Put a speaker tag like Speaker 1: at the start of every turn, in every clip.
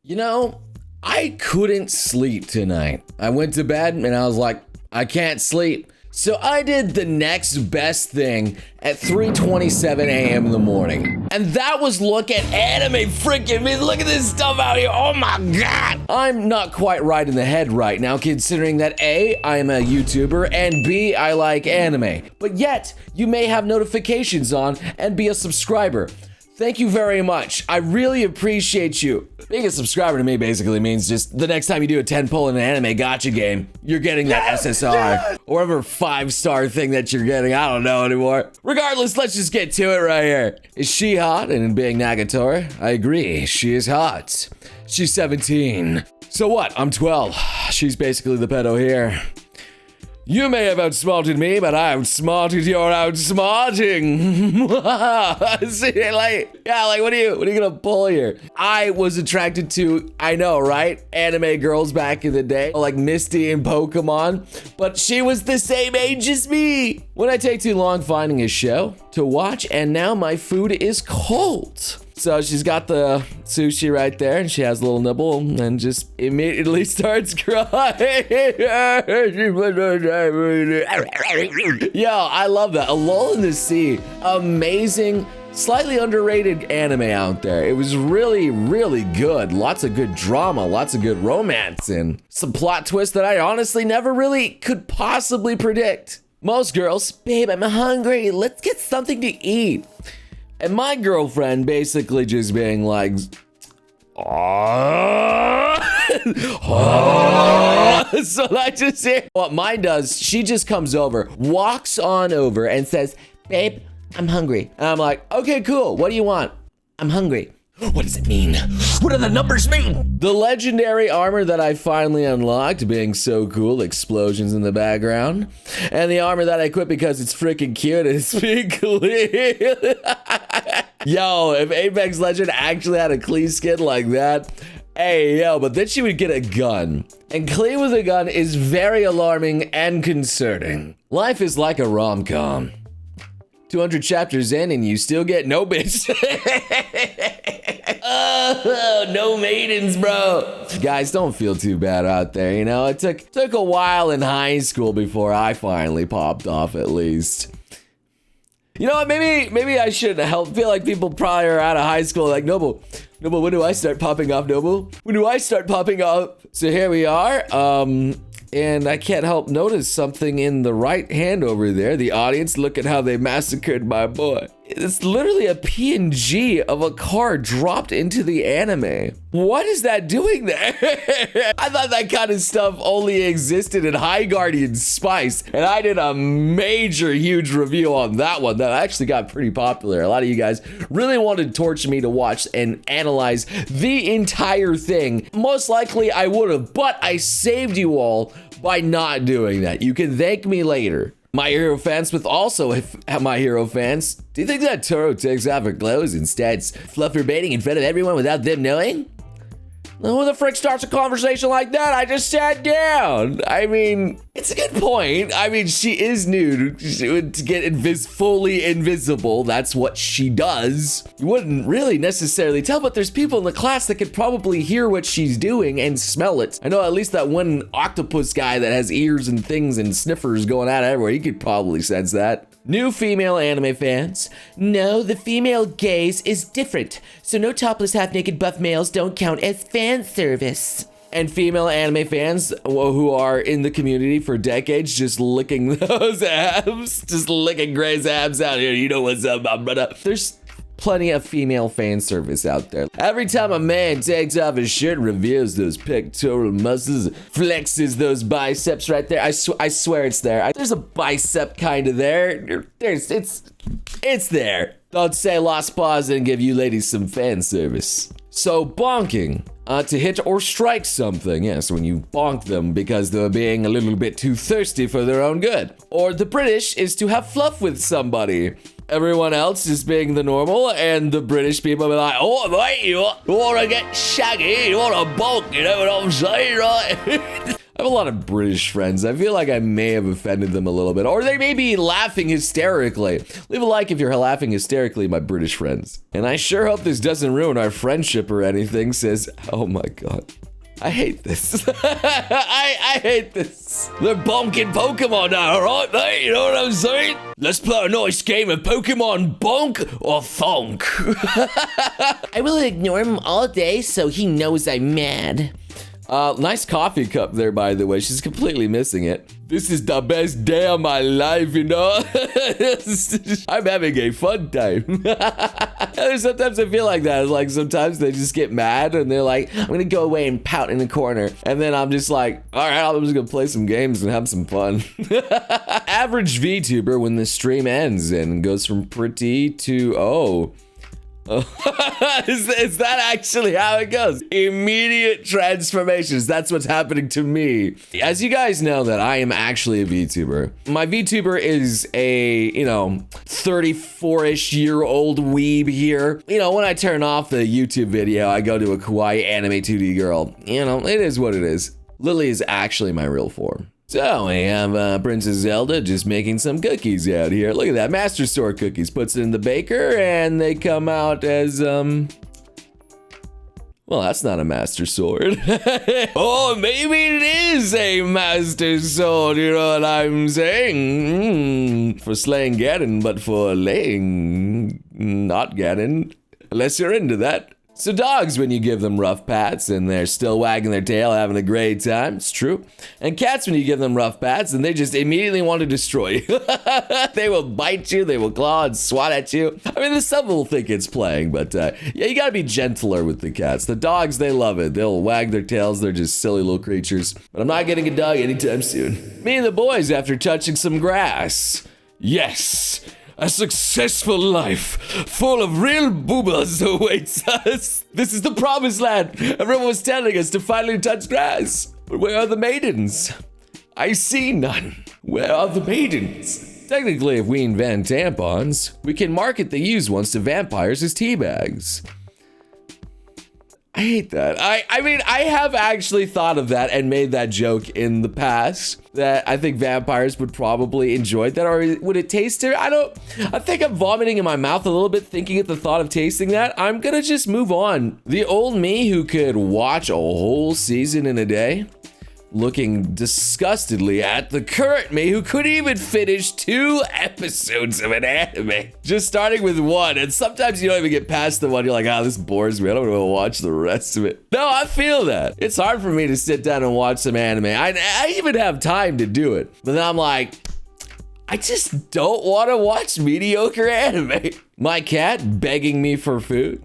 Speaker 1: You know, I couldn't sleep tonight. I went to bed and I was like, I can't sleep. So I did the next best thing at 3:27 a.m. in the morning. And that was look at anime freaking me. Look at this stuff out here. Oh my God. I'm not quite right in the head right now, considering that A, I'm a YouTuber, and B, I like anime. But yet, you may have notifications on and be a subscriber. Thank you very much. I really appreciate you. Being a subscriber to me basically means just the next time you do a 10 pull in an anime gacha game, you're getting that SSR or whatever 5-star thing that you're getting. I don't know anymore. Regardless, let's just get to it right here. Is she hot? And in being Nagatora, I agree. She is hot. She's 17. So what? I'm 12. She's basically the pedo here. You may have outsmarted me, but I outsmarted your outsmarting. See, like, what are you gonna pull here? I was attracted to, I know, right? Anime girls back in the day, like Misty and Pokemon, but she was the same age as me. When I take too long finding a show to watch, and now my food is cold. So she's got the sushi right there, and she has a little nibble and just immediately starts crying. Yo, I love that. A Lull in the Sea. Amazing, slightly underrated anime out there. It was really, really good. Lots of good drama, lots of good romance, and some plot twists that I honestly never really could possibly predict. Most girls, babe, I'm hungry. Let's get something to eat. And my girlfriend basically just being like, so I just hear what mine does. She just comes over, walks on over and says, babe, I'm hungry. And I'm like, okay, cool. What do you want? I'm hungry. What does it mean? What do the numbers mean? The legendary armor that I finally unlocked, being so cool, explosions in the background. And the armor that I quit because it's freaking cute is Speak Clean. Yo, if Apex Legend actually had a Klee skin like that, hey, yo, but then she would get a gun. And Klee with a gun is very alarming and concerning. Life is like a rom-com. 200 chapters in and you still get no bitch. Oh, no maidens, bro. Guys, don't feel too bad out there, you know? It took a while in high school before I finally popped off, at least. You know what, maybe I should help. Feel like people probably are out of high school like, Noble, when do I start popping off, Noble? When do I start popping off? So here we are, and I can't help notice something in the right hand over there. The audience, look at how they massacred my boy. It's literally a PNG of a car dropped into the anime. What is that doing there? I thought that kind of stuff only existed in High Guardian Spice, and I did a major, huge review on that one that actually got pretty popular. A lot of you guys really wanted to torture me to watch and analyze the entire thing. Most likely I would have, but I saved you all by not doing that. You can thank me later. My Hero fans with also My Hero fans. Do you think that Toro takes off her clothes and starts flufferbaiting in front of everyone without them knowing? Who the frick starts a conversation like that? I just sat down. I mean, it's a good point. I mean, she is nude. To get fully invisible, that's what she does. You wouldn't really necessarily tell, but there's people in the class that could probably hear what she's doing and smell it. I know at least that one octopus guy that has ears and things and sniffers going out everywhere. He could probably sense that. New female anime fans. No, the female gaze is different. So no topless half-naked buff males don't count as fan service. And female anime fans who are in the community for decades just licking those abs. Just licking Gray's abs out here. You know what's up, my brother. There's plenty of female fan service out there. Every time a man takes off his shirt, reveals those pectoral muscles, flexes those biceps right there. I swear it's there. There's a bicep kind of there. It's there. Don't say lost pause and give you ladies some fan service. So bonking, to hit or strike something. Yes, when you bonk them because they're being a little bit too thirsty for their own good. Or the British is to have fluff with somebody. Everyone else is being the normal, and the British people be like, oh, mate, you wanna get shaggy, you wanna bonk, you know what I'm saying, right? I have a lot of British friends. I feel like I may have offended them a little bit, or they may be laughing hysterically. Leave a like if you're laughing hysterically, my British friends. And I sure hope this doesn't ruin our friendship or anything, says, oh my God. I hate this. I hate this. They're bonking Pokemon now, right, mate? You know what I'm saying? Let's play a nice game of Pokemon Bonk or Thonk. I will ignore him all day so he knows I'm mad. Nice coffee cup there, by the way. She's completely missing it. This is the best day of my life, you know? I'm having a fun time. Sometimes I feel like that. Like, sometimes they just get mad and they're like, I'm gonna go away and pout in the corner. And then I'm just like, all right, I'm just gonna play some games and have some fun. Average VTuber when the stream ends and goes from pretty to, oh. Is that actually how it goes? Immediate transformations. That's what's happening to me. As you guys know that I am actually a VTuber. My VTuber is a, 34-ish year old weeb here. When I turn off the YouTube video, I go to a kawaii anime 2D girl. It is what it is. Lily is actually my real form. So we have Princess Zelda just making some cookies out here. Look at that, Master Sword cookies. Puts it in the baker and they come out as, well, that's not a Master Sword. Oh, maybe it is a Master Sword, you know what I'm saying? For slaying Ganon, but for laying not Ganon. Unless you're into that. So dogs, when you give them rough pats and they're still wagging their tail, having a great time, it's true. And cats, when you give them rough pats and they just immediately want to destroy you. They will bite you, they will claw and swat at you. I mean, some will think it's playing, but yeah, you gotta be gentler with the cats. The dogs, they love it. They'll wag their tails, they're just silly little creatures. But I'm not getting a dog anytime soon. Me and the boys, after touching some grass. Yes! A successful life full of real boobas awaits us. This is the promised land. Everyone was telling us to finally touch grass. But where are the maidens? I see none. Where are the maidens? Technically, if we invent tampons, we can market the used ones to vampires as tea bags. I hate that. I mean, I have actually thought of that and made that joke in the past, that I think vampires would probably enjoy that, or would it taste it? I think I'm vomiting in my mouth a little bit thinking at the thought of tasting that. I'm gonna just move on. The old me who could watch a whole season in a day, looking disgustedly at the current me who couldn't even finish 2 episodes of an anime. Just starting with 1, and sometimes you don't even get past the 1. You're like, this bores me. I don't want to watch the rest of it. No, I feel that. It's hard for me to sit down and watch some anime. I even have time to do it. But then I'm like, I just don't want to watch mediocre anime. My cat begging me for food.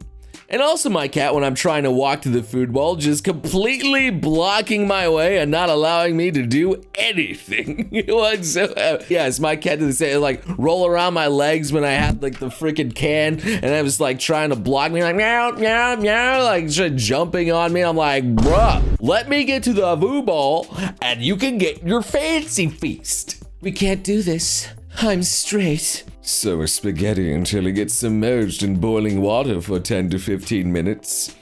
Speaker 1: And also my cat, when I'm trying to walk to the food bowl, just completely blocking my way and not allowing me to do anything whatsoever. Yes, my cat did the same, like roll around my legs when I had like the freaking can, and I was like trying to block me, like meow, meow, meow, like just jumping on me. I'm like, bruh, let me get to the food bowl and you can get your fancy feast. We can't do this. I'm straight. So we're spaghetti until it gets submerged in boiling water for 10 to 15 minutes.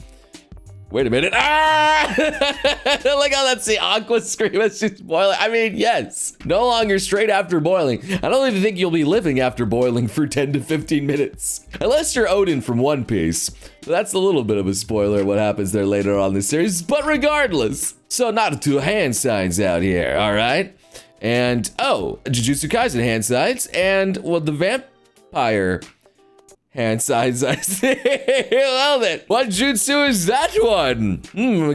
Speaker 1: Wait a minute. Ah! Look how that's the Aqua scream as she's boiling. I mean, yes. No longer straight after boiling. I don't even think you'll be living after boiling for 10 to 15 minutes. Unless you're Odin from One Piece. So that's a little bit of a spoiler what happens there later on in the series. But regardless. So not two hand signs out here, all right? And, Jujutsu Kaisen hand signs, and, well, the vampire hand signs, I say. Well then, what jutsu is that one?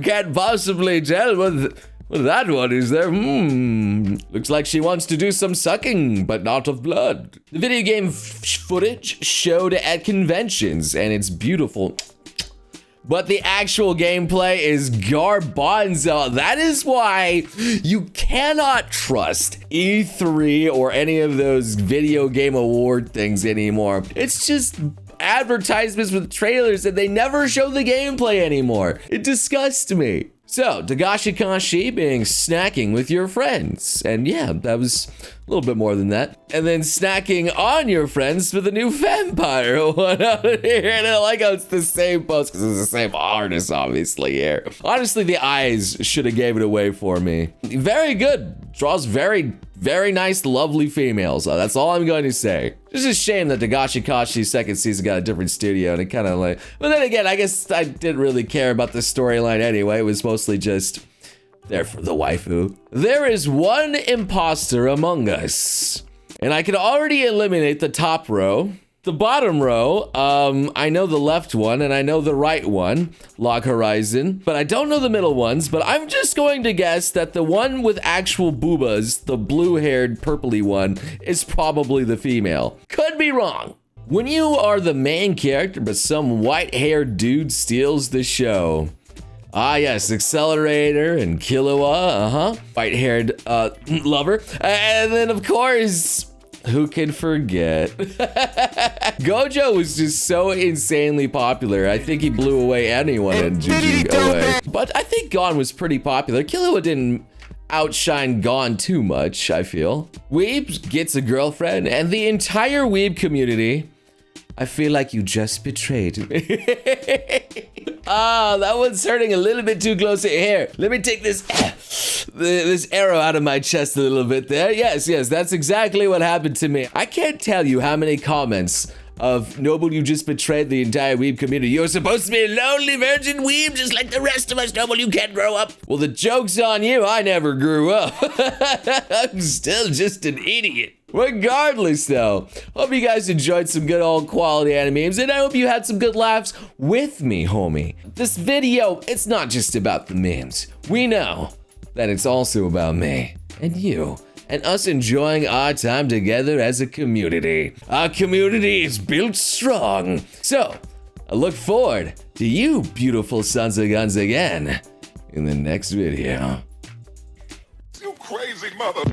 Speaker 1: Can't possibly tell what that one is there. Looks like she wants to do some sucking, but not of blood. The video game footage showed at conventions, and it's beautiful. But the actual gameplay is garbanzo. That is why you cannot trust E3 or any of those video game award things anymore. It's just advertisements with trailers and they never show the gameplay anymore. It disgusts me. So, Dagashi Kanshi being snacking with your friends. And yeah, that was A little bit more than that. And then snacking on your friends for the new vampire one out here. And I like how it's the same post because it's the same artist, obviously, here. Honestly, the eyes should have gave it away for me. Very good. Draws very, very nice, lovely females. That's all I'm going to say. It's a shame that Dagashi Kashi's second season got a different studio and it kind of like... But then again, I guess I didn't really care about the storyline anyway. It was mostly just... there for the waifu. There is one imposter among us. And I can already eliminate the top row. The bottom row, I know the left one and I know the right one, Log Horizon, but I don't know the middle ones, but I'm just going to guess that the one with actual boobas, the blue-haired purpley one, is probably the female. Could be wrong. When you are the main character, but some white-haired dude steals the show. Ah, yes, Accelerator and Killua, white-haired lover. And then, of course, who can forget? Gojo was just so insanely popular. I think he blew away anyone in Jujutsu away. But I think Gon was pretty popular. Killua didn't outshine Gon too much, I feel. Weeb gets a girlfriend, and the entire Weeb community, I feel like you just betrayed me. Ah, that one's hurting a little bit too close here. Let me take this arrow out of my chest a little bit there. Yes, that's exactly what happened to me. I can't tell you how many comments of Noble, you just betrayed the entire weeb community. You're supposed to be a lonely virgin weeb just like the rest of us. Noble, you can't grow up. Well, the joke's on you. I never grew up. I'm still just an idiot. Regardless, though, hope you guys enjoyed some good old quality animes, and I hope you had some good laughs with me, homie. This video, it's not just about the memes. We know that it's also about me and you and us enjoying our time together as a community. Our community is built strong. So, I look forward to you beautiful sons of guns again in the next video.
Speaker 2: You crazy mother...